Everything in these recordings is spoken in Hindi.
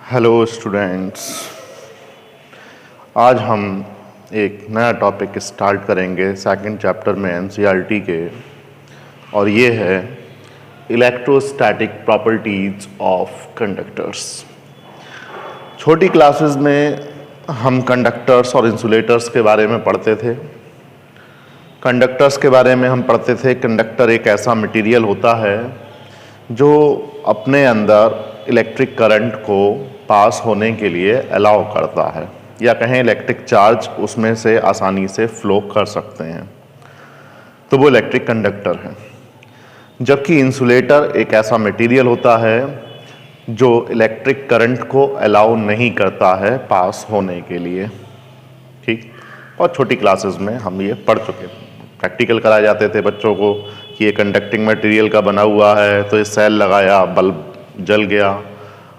हेलो स्टूडेंट्स, आज हम एक नया टॉपिक स्टार्ट करेंगे सेकंड चैप्टर में एनसीईआरटी के, और ये है इलेक्ट्रोस्टैटिक प्रॉपर्टीज ऑफ कंडक्टर्स। छोटी क्लासेस में हम कंडक्टर्स और इंसुलेटर्स के बारे में पढ़ते थे। कंडक्टर्स के बारे में हम पढ़ते थे, कंडक्टर एक ऐसा मटेरियल होता है जो अपने अंदर इलेक्ट्रिक करंट को पास होने के लिए अलाउ करता है, या कहें इलेक्ट्रिक चार्ज उसमें से आसानी से फ्लो कर सकते हैं, तो वो इलेक्ट्रिक कंडक्टर है। जबकि इंसुलेटर एक ऐसा मटेरियल होता है जो इलेक्ट्रिक करंट को अलाउ नहीं करता है पास होने के लिए। ठीक, और छोटी क्लासेस में हम ये पढ़ चुके हैं। प्रैक्टिकल कराए जाते थे बच्चों को कि ये कंडक्टिंग मटेरियल का बना हुआ है, तो ये सेल लगाया, बल्ब जल गया,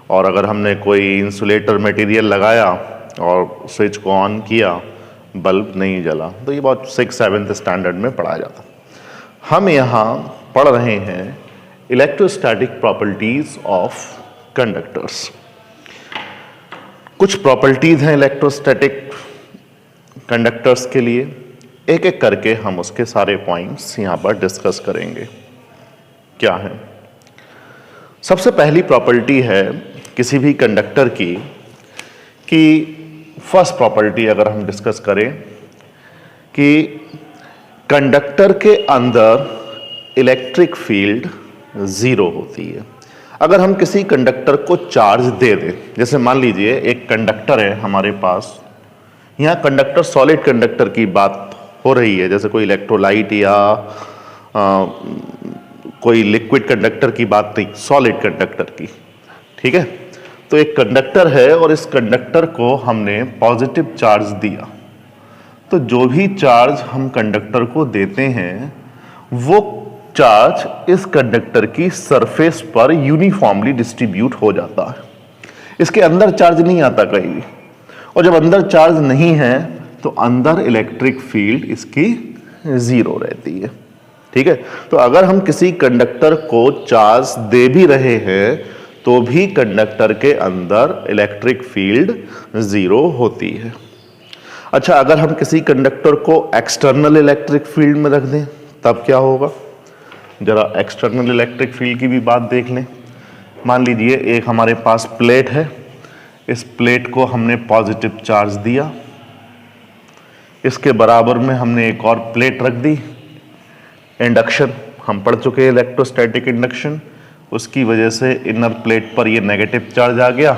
और अगर हमने कोई इंसुलेटर मटेरियल लगाया और स्विच को ऑन किया, बल्ब नहीं जला। तो ये बहुत 6th-7th स्टैंडर्ड में पढ़ाया जाता। हम यहाँ पढ़ रहे हैं इलेक्ट्रोस्टैटिक प्रॉपर्टीज ऑफ कंडक्टर्स। कुछ प्रॉपर्टीज हैं इलेक्ट्रोस्टैटिक कंडक्टर्स के लिए, एक एक करके हम उसके सारे पॉइंट्स यहाँ पर डिस्कस करेंगे। क्या है? सबसे पहली प्रॉपर्टी है किसी भी कंडक्टर की कि फर्स्ट प्रॉपर्टी अगर हम डिस्कस करें कि कंडक्टर के अंदर इलेक्ट्रिक फील्ड ज़ीरो होती है। अगर हम किसी कंडक्टर को चार्ज दे दें, जैसे मान लीजिए एक कंडक्टर है हमारे पास, यहाँ कंडक्टर सॉलिड कंडक्टर की बात हो रही है, जैसे कोई इलेक्ट्रोलाइट या कोई लिक्विड कंडक्टर की बात नहीं, सॉलिड कंडक्टर की। ठीक है, तो एक कंडक्टर है और इस कंडक्टर को हमने पॉजिटिव चार्ज दिया, तो जो भी चार्ज हम कंडक्टर को देते हैं वो चार्ज इस कंडक्टर की सरफेस पर यूनिफॉर्मली डिस्ट्रीब्यूट हो जाता है। इसके अंदर चार्ज नहीं आता कहीं भी, और जब अंदर चार्ज नहीं है तो अंदर इलेक्ट्रिक फील्ड इसकी ज़ीरो रहती है। ठीक है, तो अगर हम किसी कंडक्टर को चार्ज दे भी रहे हैं तो भी कंडक्टर के अंदर इलेक्ट्रिक फील्ड ज़ीरो होती है। अच्छा, अगर हम किसी कंडक्टर को एक्सटर्नल इलेक्ट्रिक फील्ड में रख दें तब क्या होगा? जरा एक्सटर्नल इलेक्ट्रिक फील्ड की भी बात देख लें। मान लीजिए एक हमारे पास प्लेट है, इस प्लेट को हमने पॉजिटिव चार्ज दिया, इसके बराबर में हमने एक और प्लेट रख दी। इंडक्शन हम पढ़ चुके हैं, इलेक्ट्रोस्टैटिक इंडक्शन, उसकी वजह से इनर प्लेट पर ये नेगेटिव चार्ज आ गया,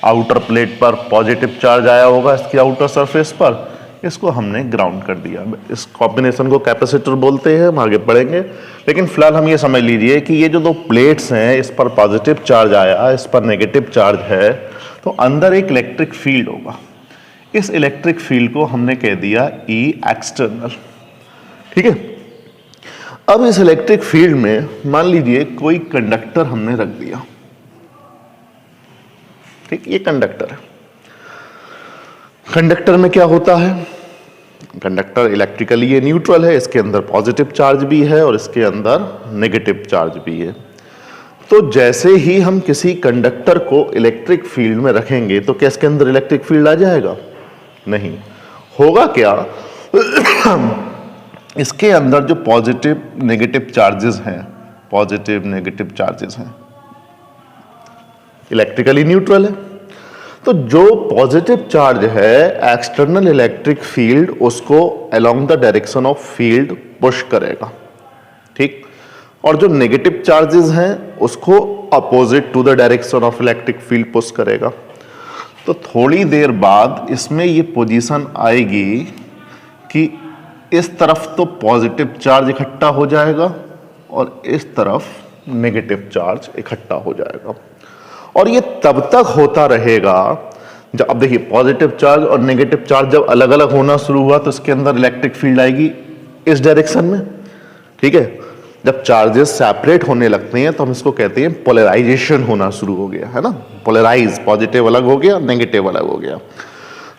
आउटर प्लेट पर पॉजिटिव चार्ज आया होगा इसकी आउटर सरफेस पर, इसको हमने ग्राउंड कर दिया। इस कॉम्बिनेशन को कैपेसिटर बोलते हैं, हम आगे पढ़ेंगे। लेकिन फिलहाल हम ये समझ लीजिए कि ये जो दो प्लेट्स हैं, इस पर पॉजिटिव चार्ज आया, इस पर नेगेटिव चार्ज है, तो अंदर एक इलेक्ट्रिक फील्ड होगा। इस इलेक्ट्रिक फील्ड को हमने कह दिया ई एक्सटर्नल। ठीक है, अब इस इलेक्ट्रिक फील्ड में मान लीजिए कोई कंडक्टर हमने रख दिया। ठीक, ये कंडक्टर है। कंडक्टर में क्या होता है? कंडक्टर इलेक्ट्रिकली ये न्यूट्रल है, इसके अंदर पॉजिटिव चार्ज भी है और इसके अंदर नेगेटिव चार्ज भी है। तो जैसे ही हम किसी कंडक्टर को इलेक्ट्रिक फील्ड में रखेंगे तो क्या इसके अंदर इलेक्ट्रिक फील्ड आ जाएगा? नहीं। होगा क्या? इसके अंदर जो पॉजिटिव नेगेटिव चार्जेस हैं, पॉजिटिव नेगेटिव चार्जेस हैं, इलेक्ट्रिकली न्यूट्रल है, तो जो पॉजिटिव चार्ज है एक्सटर्नल इलेक्ट्रिक फील्ड उसको along the direction of field push करेगा। ठीक, और जो नेगेटिव चार्जेस हैं उसको opposite to the direction of electric field push करेगा। तो थोड़ी देर बाद इसमें ये पोजीशन आएगी कि इस तरफ तो पॉजिटिव चार्ज इकट्ठा हो जाएगा और इस तरफ नेगेटिव चार्ज इकट्ठा हो जाएगा, और ये तब तक होता रहेगा जब, अब देखिए, पॉजिटिव चार्ज और नेगेटिव चार्ज जब अलग अलग होना शुरू हुआ तो इसके अंदर इलेक्ट्रिक फील्ड आएगी इस डायरेक्शन में। ठीक है, जब चार्जेस सेपरेट होने लगते हैं तो हम इसको कहते हैं पोलराइजेशन होना शुरू हो गया, है ना। पोलराइज, पॉजिटिव अलग हो गया, नेगेटिव अलग हो गया।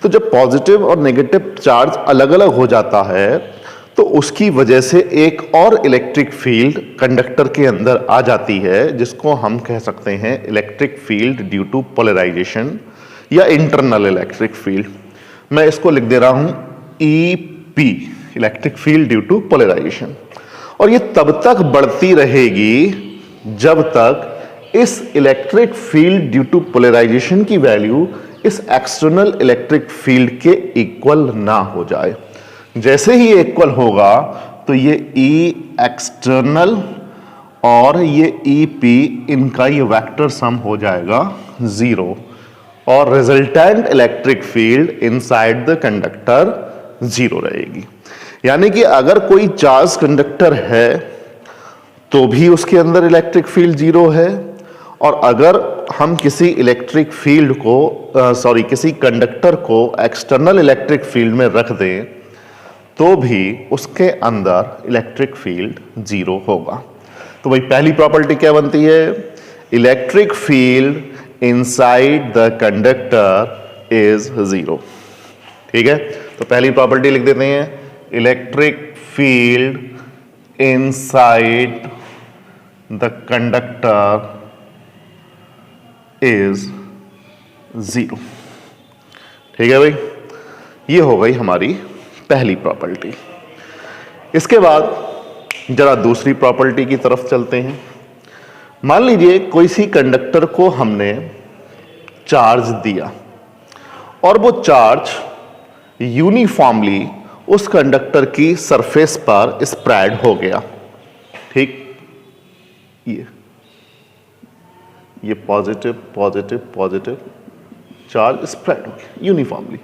तो जब पॉजिटिव और नेगेटिव चार्ज अलग अलग हो जाता है तो उसकी वजह से एक और इलेक्ट्रिक फील्ड कंडक्टर के अंदर आ जाती है, जिसको हम कह सकते हैं electric field due to polarisation या इंटरनल इलेक्ट्रिक फील्ड। मैं इसको लिख दे रहा हूं EP, electric field due to polarisation. और ये तब तक बढ़ती रहेगी जब तक इस electric field due to polarisation की वैल्यू इस एक्सटर्नल इलेक्ट्रिक फील्ड के इक्वल ना हो जाए। जैसे ही इक्वल होगा तो ये E एक्सटर्नल और ये EP, इनका ये वेक्टर सम हो जाएगा 0 और resultant electric field inside the conductor 0 रहेगी। यानी कि अगर कोई चार्ज कंडक्टर है तो भी उसके अंदर इलेक्ट्रिक फील्ड 0 है, और अगर हम किसी इलेक्ट्रिक फील्ड को किसी कंडक्टर को एक्सटर्नल इलेक्ट्रिक फील्ड में रख दें तो भी उसके अंदर इलेक्ट्रिक फील्ड 0 होगा। तो भाई पहली प्रॉपर्टी क्या बनती है? Electric field inside the conductor is 0। ठीक है, तो पहली प्रॉपर्टी लिख देते हैं, electric field inside the conductor is 0। ठीक है भाई, ये हो गई हमारी पहली प्रॉपर्टी। इसके बाद जरा दूसरी प्रॉपर्टी की तरफ चलते हैं। मान लीजिए कोई सी कंडक्टर को हमने चार्ज दिया और वो चार्ज यूनिफॉर्मली उस कंडक्टर की सरफेस पर स्प्रेड हो गया। ठीक, ये positive positive positive charge spread हो गया यूनिफॉर्मली,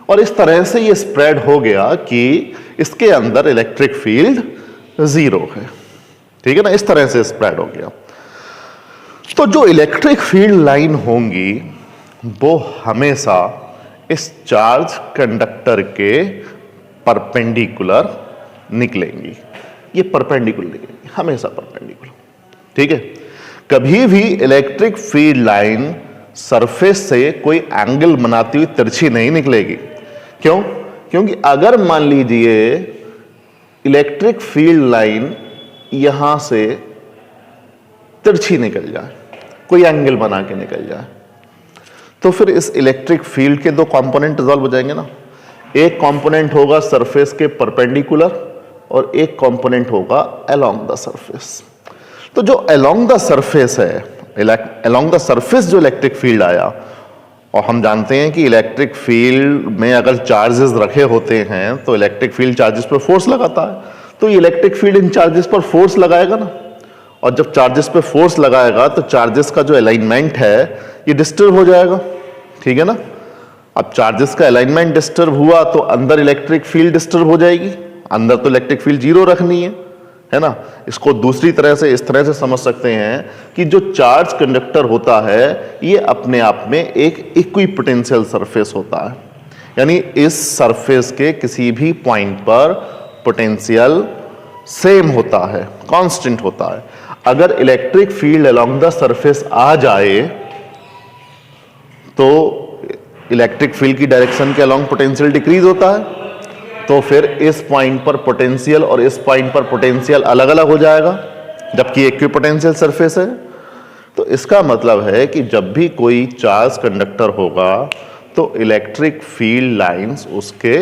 और इस तरह से ये स्प्रेड हो गया कि इसके अंदर इलेक्ट्रिक फील्ड 0 है। ठीक है ना, इस तरह से स्प्रेड हो गया। तो जो इलेक्ट्रिक फील्ड लाइन होंगी वो हमेशा इस चार्ज कंडक्टर के परपेंडिकुलर निकलेंगी। ये परपेंडिकुलर निकलेंगी, हमेशा परपेंडिकुलर। ठीक है, कभी भी इलेक्ट्रिक फील्ड लाइन सरफेस से कोई एंगल बनाती हुई तिरछी नहीं निकलेगी। क्यों? क्योंकि अगर मान लीजिए इलेक्ट्रिक फील्ड लाइन यहां से तिरछी निकल जाए, कोई एंगल बना के निकल जाए, तो फिर इस इलेक्ट्रिक फील्ड के दो कंपोनेंट रिजॉल्व हो जाएंगे ना। एक कंपोनेंट होगा सरफेस के परपेंडिकुलर और एक कंपोनेंट होगा अलोंग द सरफेस। तो जो अलोंग द सरफेस है, अलोंग द सरफेस जो इलेक्ट्रिक फील्ड आया, और हम जानते हैं कि इलेक्ट्रिक फील्ड में अगर चार्जेस रखे होते हैं तो इलेक्ट्रिक फील्ड चार्जेस पर फोर्स लगाता है, तो इलेक्ट्रिक फील्ड इन चार्जेस पर फोर्स लगाएगा ना, और जब चार्जेस पे फोर्स लगाएगा तो चार्जेस का जो अलाइनमेंट है ये डिस्टर्ब हो जाएगा। ठीक है ना, अब चार्जेस का अलाइनमेंट डिस्टर्ब हुआ तो अंदर इलेक्ट्रिक फील्ड डिस्टर्ब हो जाएगी। अंदर तो इलेक्ट्रिक फील्ड 0 रखनी है ना। इसको दूसरी तरह से इस तरह से समझ सकते हैं कि जो चार्ज कंडक्टर होता है ये अपने आप में एक इक्विपोटेंशियल सरफेस होता है, यानी इस सरफेस के किसी भी पॉइंट पर पोटेंशियल सेम होता है, कांस्टेंट होता है। अगर electric field along the surface आ जाए तो इलेक्ट्रिक फील्ड की डायरेक्शन के अलोंग पोटेंशियल डिक्रीज होता है, तो फिर इस पॉइंट पर पोटेंशियल और इस पॉइंट पर पोटेंशियल अलग अलग हो जाएगा, जबकि इक्विपोटेंशियल सरफेस है। तो इसका मतलब है कि जब भी कोई चार्ज कंडक्टर होगा तो इलेक्ट्रिक फील्ड लाइंस उसके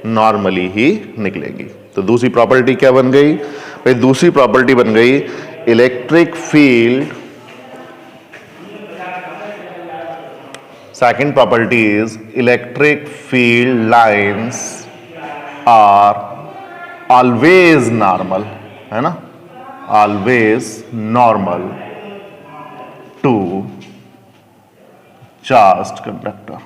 नॉर्मली ही निकलेंगी। तो दूसरी प्रॉपर्टी क्या बन गई भाई? दूसरी प्रॉपर्टी बन गई electric field, second property is electric field lines are always normal, है ना, always normal to charged conductor।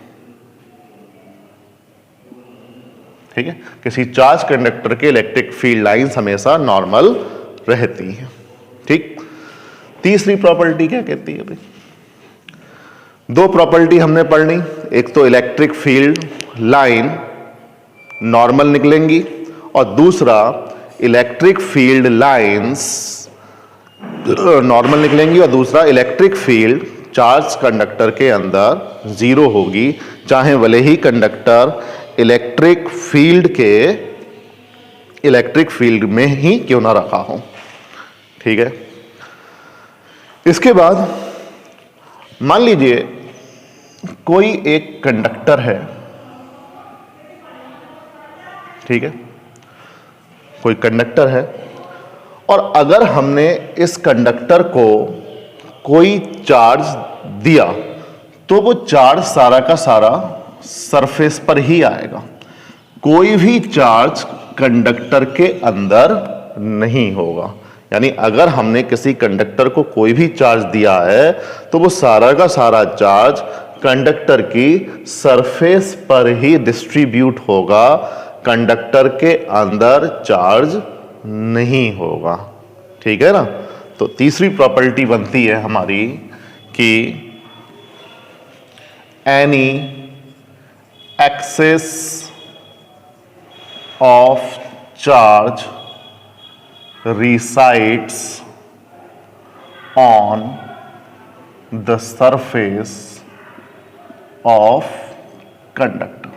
ठीक है, किसी चार्ज कंडक्टर के इलेक्ट्रिक फील्ड लाइंस हमेशा नॉर्मल रहती है। ठीक, तीसरी प्रॉपर्टी क्या कहती है भाई? दो प्रॉपर्टी हमने पढ़नी, एक तो इलेक्ट्रिक फील्ड लाइन नॉर्मल निकलेंगी और दूसरा इलेक्ट्रिक फील्ड लाइंस नॉर्मल निकलेंगी और दूसरा इलेक्ट्रिक फील्ड चार्ज कंडक्टर के अंदर 0 होगी, चाहे भले ही कंडक्टर इलेक्ट्रिक फील्ड के इलेक्ट्रिक फील्ड में ही क्यों ना रखा हो। ठीक है, इसके बाद मान लीजिए कोई एक कंडक्टर है, ठीक है, कोई कंडक्टर है, और अगर हमने इस कंडक्टर को कोई चार्ज दिया तो वो चार्ज सारा का सारा सरफेस पर ही आएगा, कोई भी चार्ज कंडक्टर के अंदर नहीं होगा। यानी अगर हमने किसी कंडक्टर को कोई भी चार्ज दिया है तो वो सारा का सारा चार्ज कंडक्टर की सरफेस पर ही डिस्ट्रीब्यूट होगा, कंडक्टर के अंदर चार्ज नहीं होगा। ठीक है ना। तो तीसरी प्रॉपर्टी बनती है हमारी कि any excess of charge resides on the surface of conductor।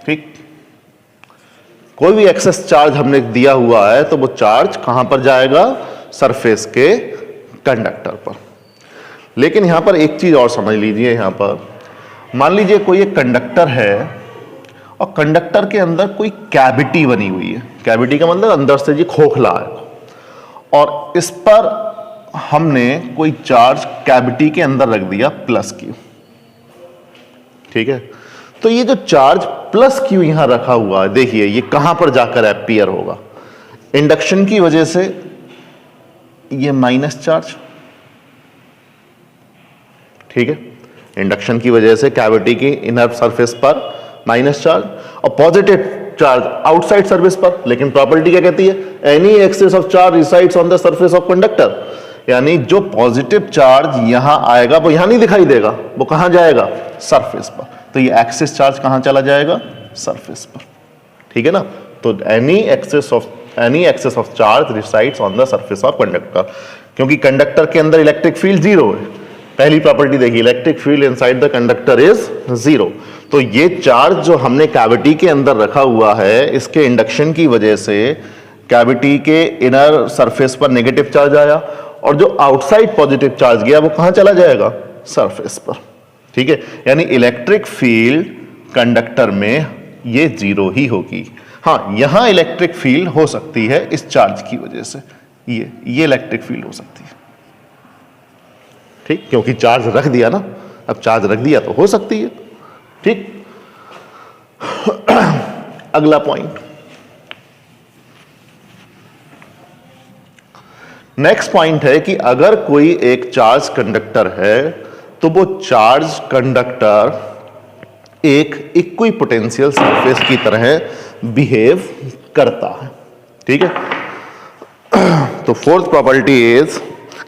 ठीक, कोई भी एक्सेस चार्ज हमने दिया हुआ है तो वो चार्ज कहां पर जाएगा, सरफेस के कंडक्टर पर। लेकिन यहां पर एक चीज और समझ लीजिए, यहां पर मान लीजिए कोई एक कंडक्टर है और कंडक्टर के अंदर कोई कैविटी बनी हुई है, कैविटी का मतलब अंदर से जी खोखला है, और इस पर हमने कोई चार्ज कैविटी के अंदर रख दिया प्लस क्यू। ठीक है, तो ये जो चार्ज प्लस क्यू यहां रखा हुआ है, देखिए ये कहां पर जाकर एपियर होगा, इंडक्शन की वजह से ये माइनस चार्ज। ठीक है, इंडक्शन की वजह से कैविटी की इनर सरफेस पर माइनस चार्ज और पॉजिटिव चार्ज आउटसाइड सरफेस पर। लेकिन प्रॉपर्टी क्या कहती है, any excess of charge resides on the surface of conductor, यानी जो पॉजिटिव चार्ज यहां आएगा वो यहां नहीं दिखाई देगा, वो कहां जाएगा, सरफेस पर। तो ये एक्सेस चार्ज कहां चला जाएगा, सरफेस पर। ठीक है ना। तो any excess of charge resides on the surface of conductor, क्योंकि कंडक्टर के अंदर इलेक्ट्रिक फील्ड जीरो है। पहली प्रॉपर्टी देखिए, electric field inside the conductor is zero. तो ये चार्ज जो हमने कैविटी के अंदर रखा हुआ है, इसके इंडक्शन की वजह से कैविटी के इनर सरफेस पर नेगेटिव चार्ज आया, और जो आउटसाइड पॉजिटिव चार्ज गया वो कहां चला जाएगा, सरफेस पर। ठीक है, यानी इलेक्ट्रिक फील्ड कंडक्टर में ये जीरो ही होगी। हाँ, यहां इलेक्ट्रिक फील्ड हो सकती है इस चार्ज की वजह से, ये इलेक्ट्रिक फील्ड हो सकती है। ठीक, क्योंकि चार्ज रख दिया ना, अब चार्ज रख दिया तो हो सकती है। ठीक, अगला पॉइंट, नेक्स्ट पॉइंट है कि अगर कोई एक चार्ज कंडक्टर है तो वो चार्ज कंडक्टर एक इक्विपोटेंशियल सरफेस की तरह बिहेव करता है। ठीक है, तो फोर्थ प्रॉपर्टी इज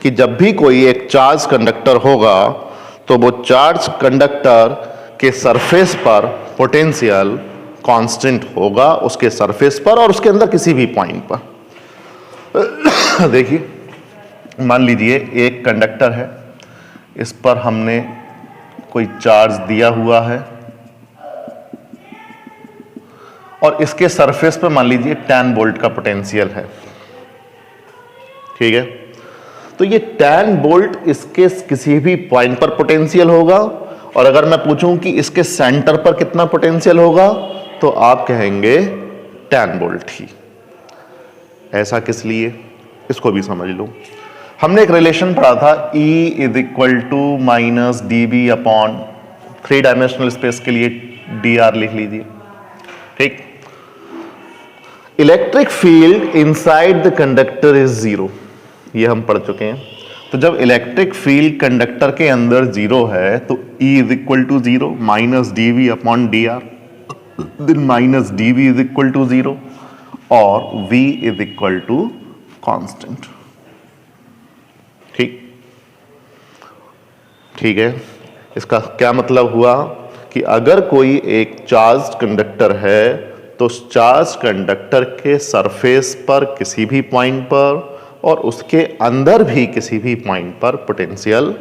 कि जब भी कोई एक चार्ज कंडक्टर होगा तो वो चार्ज कंडक्टर के सरफेस पर पोटेंशियल कांस्टेंट होगा, उसके सरफेस पर और उसके अंदर किसी भी पॉइंट पर। देखिए, मान लीजिए एक कंडक्टर है, इस पर हमने कोई चार्ज दिया हुआ है और इसके सरफेस पर मान लीजिए 10 वोल्ट का पोटेंशियल है। ठीक है, तो ये 10 वोल्ट इसके किसी भी पॉइंट पर पोटेंशियल होगा, और अगर मैं पूछूं कि इसके सेंटर पर कितना पोटेंशियल होगा तो आप कहेंगे 10 वोल्ट ही। ऐसा किस लिए, इसको भी समझ लो। हमने एक रिलेशन पढ़ा था, E is equal to minus D B upon 3 dimensional space के लिए dr लिख लीजिए। ठीक, electric field inside the conductor is zero, ये हम पढ़ चुके हैं। तो जब इलेक्ट्रिक फील्ड कंडक्टर के अंदर जीरो है तो E is equal to zero minus D V upon D R, then minus D V is equal to zero और V is equal to constant. ठीक, ठीक है, इसका क्या मतलब हुआ कि अगर कोई एक चार्ज कंडक्टर है तो उस चार्ज कंडक्टर के सरफेस पर किसी भी पॉइंट पर और उसके अंदर भी किसी भी पॉइंट पर पोटेंशियल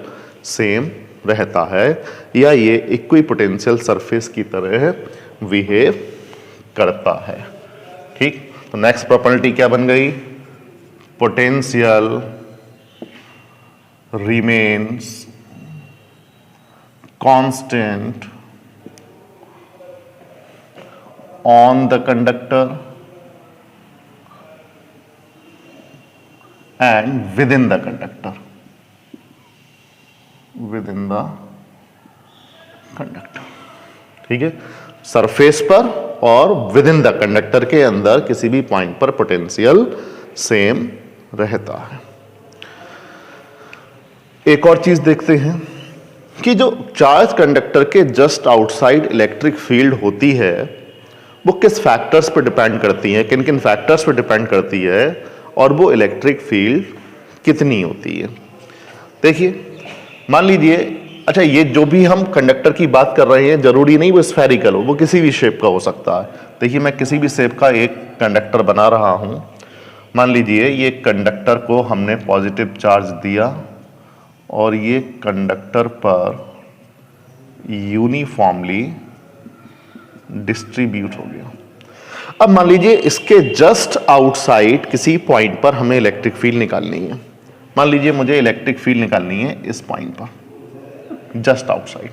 सेम रहता है, या ये इक्विपोटेंशियल सरफेस की तरह बिहेव करता है। ठीक, तो नेक्स्ट प्रॉपर्टी क्या बन गई? Potential remains constant on the conductor and with in the conductor, with in the conductor. ठीक है, सरफेस पर और विद इन द कंडक्टर के अंदर किसी भी पॉइंट पर पोटेंशियल सेम रहता है। एक और चीज देखते हैं कि जो चार्ज कंडक्टर के जस्ट आउटसाइड इलेक्ट्रिक फील्ड होती है वो किस फैक्टर्स पर डिपेंड करती है, किन किन फैक्टर्स पर डिपेंड करती है, और वो इलेक्ट्रिक फील्ड कितनी होती है। देखिए, मान लीजिए, अच्छा, ये जो भी हम कंडक्टर की बात कर रहे हैं जरूरी नहीं वो स्फेरिकल हो, वो किसी भी शेप का हो सकता है। देखिए, मैं किसी भी शेप का एक कंडक्टर बना रहा हूं। मान लीजिए ये कंडक्टर को हमने पॉजिटिव चार्ज दिया और ये कंडक्टर पर यूनिफॉर्मली डिस्ट्रीब्यूट हो गया। अब मान लीजिए इसके जस्ट आउटसाइड किसी पॉइंट पर हमें इलेक्ट्रिक फील्ड निकालनी है। मान लीजिए मुझे इलेक्ट्रिक फील्ड निकालनी है इस पॉइंट पर, जस्ट आउटसाइड,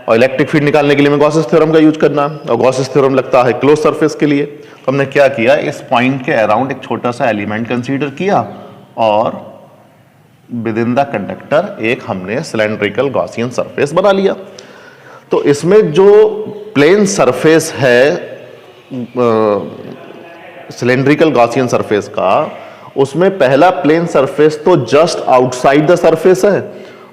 और इलेक्ट्रिक फील्ड निकालने के लिए मैं गॉसेस थ्योरम का यूज करना है, और गॉसेस थ्योरम लगता है क्लोज सरफेस के लिए। तो हमने क्या किया, इस पॉइंट के अराउंड एक छोटा सा एलिमेंट कंसीडर किया और विद इन द कंडक्टर एक हमने सिलेंड्रिकल गॉसियन सरफेस बना लिया। तो इसमें जो प्लेन सरफेस है सिलेंड्रिकल गॉसियन सरफेस का, उसमें पहला प्लेन सरफेस तो जस्ट आउटसाइड द सरफेस है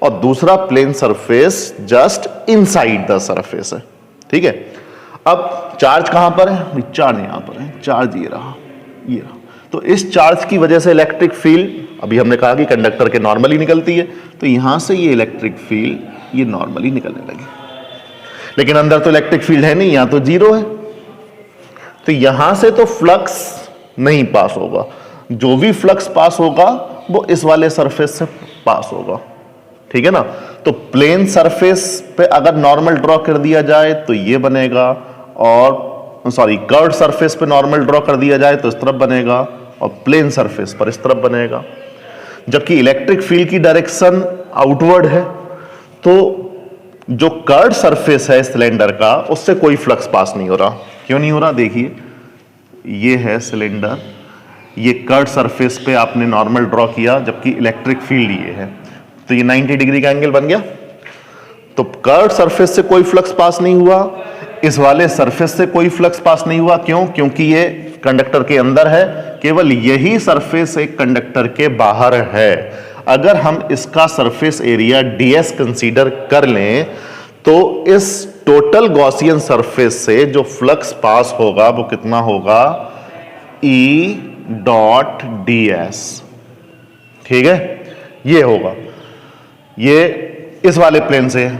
और दूसरा plane surface just inside the surface है। ठीक है, अब चार्ज कहां पर है? चार्ज यहां पर है, चार्ज ये रहा, ये रहा। तो इस चार्ज की वजह से इलेक्ट्रिक फील्ड, अभी हमने कहा कि कंडक्टर के नॉर्मली निकलती है, तो यहां से ये इलेक्ट्रिक फील्ड ये नॉर्मली निकलने लगी। लेकिन अंदर तो इलेक्ट्रिक फील्ड है नहीं, यहां तो जीरो है, तो यहां से तो फ्लक्स नहीं पास होगा। जो भी फ्लक्स पास होगा वो इस वाले सरफेस से पास होगा। ठीक है ना, तो प्लेन सरफेस पे अगर नॉर्मल ड्रॉ कर दिया जाए तो ये बनेगा, और सॉरी कर्व सरफेस पे नॉर्मल ड्रॉ कर दिया जाए तो इस तरफ बनेगा, और प्लेन सरफेस पर इस तरफ बनेगा। जबकि इलेक्ट्रिक फील्ड की डायरेक्शन आउटवर्ड है, तो जो कर्व सरफेस है सिलेंडर का उससे कोई फ्लक्स पास नहीं हो रहा। क्यों नहीं हो रहा? देखिए, ये है सिलेंडर, ये कर्व सरफेस पे आपने नॉर्मल ड्रॉ किया, जबकि इलेक्ट्रिक फील्ड ये है, तो ये 90 डिग्री का एंगल बन गया। तो कर्व सरफेस से कोई फ्लक्स पास नहीं हुआ, इस वाले सरफेस से कोई फ्लक्स पास नहीं हुआ। क्यों? क्योंकि ये कंडक्टर के अंदर है, केवल यही सरफेस एक कंडक्टर के बाहर है। अगर हम इसका सरफेस एरिया ds कंसीडर कर लें तो इस टोटल गॉसियन सरफेस से जो फ्लक्स पास होगा वो कितना होगा? E dot ds। ठीक है, ये होगा, ये इस वाले प्लेन से,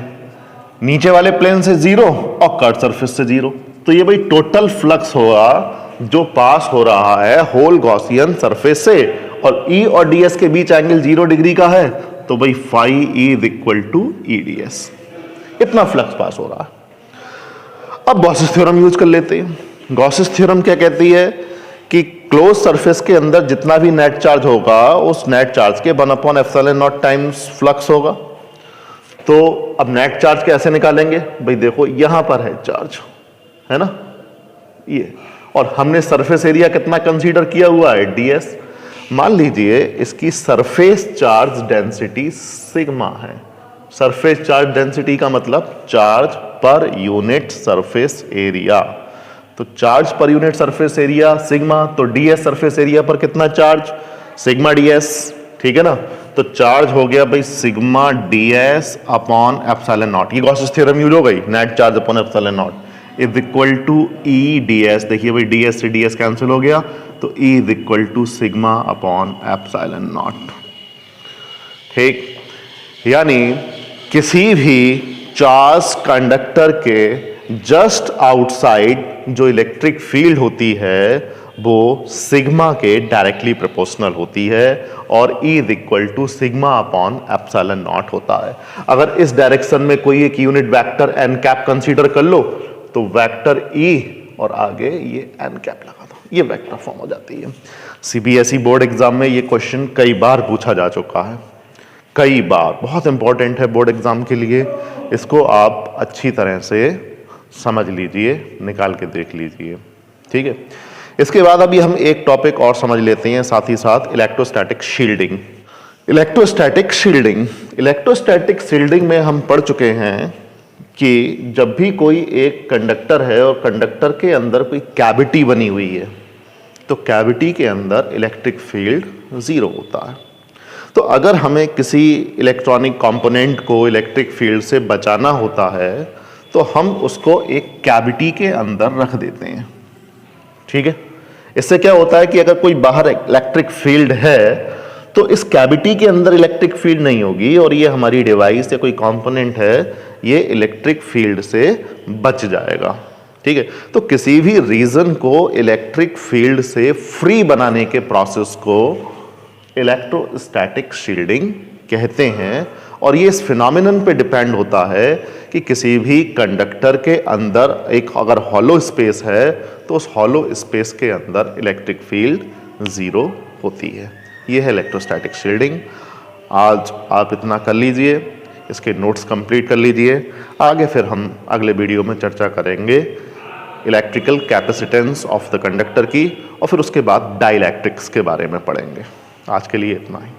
नीचे वाले प्लेन से जीरो और कर्व सरफेस से जीरो। तो ये भाई टोटल फ्लक्स होगा जो पास हो रहा है होल गॉसियन सरफेस से, और E और ds के बीच एंगल 0 डिग्री का है, तो भाई phi E is equal to E ds। इतना फ्लक्स पास हो रहा है। अब गॉसेस थ्योरम यूज कर लेते हैं। गॉसेस थ्योरम क्या कहती है कि क्लोज सरफेस के अंदर जितना भी नेट चार्ज होगा उस नेट चार्ज के 1/ε0 टाइम्स फ्लक्स होगा। तो अब नेट चार्ज कैसे निकालेंगे? भाई देखो, यहां पर है चार्ज, है ना, ये, और हमने सरफेस एरिया कितना कंसीडर किया हुआ है? ds। मान लीजिए इसकी सरफेस चार्ज डेंसिटी सिग्मा है। सरफेस चार्ज डेंसिटी का मतलब charge per unit surface area. तो charge per unit surface area sigma, तो ds सरफेस एरिया पर कितना चार्ज? Sigma ds। ठीक है ना, तो चार्ज हो गया भाई सिग्मा ds अपॉन ε0। ये गॉसेस थ्योरम यूज हो गई, net charge upon ε0 is equal to E ds। देखिए भाई ds से ds कैंसिल हो गया, तो E is equal to sigma upon ε0। ठीक, यानी किसी भी चार्ज कंडक्टर के जस्ट आउटसाइड जो इलेक्ट्रिक फील्ड होती है वो सिग्मा के डायरेक्टली प्रोपोर्शनल होती है, और E is equal to sigma upon ε0 होता है। अगर इस डायरेक्शन में कोई एक unit vector n cap consider कर लो, तो वेक्टर E और आगे ये एन कैप लगा दो, ये वेक्टर फॉर्म हो जाती है। सीबीएसई बोर्ड एग्जाम में ये क्वेश्चन कई बार पूछा जा चुका है, कई बार, बहुत इंपॉर्टेंट है बोर्ड एग्जाम के लिए। इसको आप अच्छी तरह से समझ लीजिए, निकाल के देख लीजिए, ठीक है। इसके बाद अभी हम एक टॉपिक और समझ लेते हैं साथ ही साथ, electrostatic shielding. Electrostatic shielding, electrostatic shielding में हम पढ़ चुके हैं कि जब भी कोई एक कंडक्टर है और कंडक्टर के अंदर कोई कैविटी बनी हुई है, तो कैविटी के अंदर इलेक्ट्रिक फील्ड जीरो होता है। तो अगर हमें किसी इलेक्ट्रॉनिक कंपोनेंट को इलेक्ट्रिक फील्ड से बचाना होता है तो हम उसको एक कैविटी के अंदर रख देते हैं, ठीक है। इससे क्या होता है कि अगर कोई बाहर इलेक्ट्रिक फील्ड है तो इस कैविटी के अंदर इलेक्ट्रिक फील्ड नहीं होगी और ये हमारी डिवाइस या कोई कंपोनेंट है ये इलेक्ट्रिक फील्ड से बच जाएगा, ठीक है। तो किसी भी रीजन को इलेक्ट्रिक फील्ड से फ्री बनाने के प्रोसेस को इलेक्ट्रोस्टैटिक शील्डिंग कहते हैं। और ये इस फिनोमिनन पे डिपेंड होता है कि किसी भी कंडक्टर के अंदर एक अगर हॉलो स्पेस है तो उस हॉलो स्पेस के अंदर इलेक्ट्रिक फील्ड जीरो होती है। ये है इलेक्ट्रोस्टैटिक शील्डिंग। आज आप इतना कर लीजिए, इसके नोट्स कंप्लीट कर लीजिए। आगे फिर हम अगले वीडियो में चर्चा करेंगे electrical capacitance of the conductor की, और फिर उसके बाद डाइलेक्ट्रिक्स के बारे में पढ़ेंगे। आज के लिए इतना ही।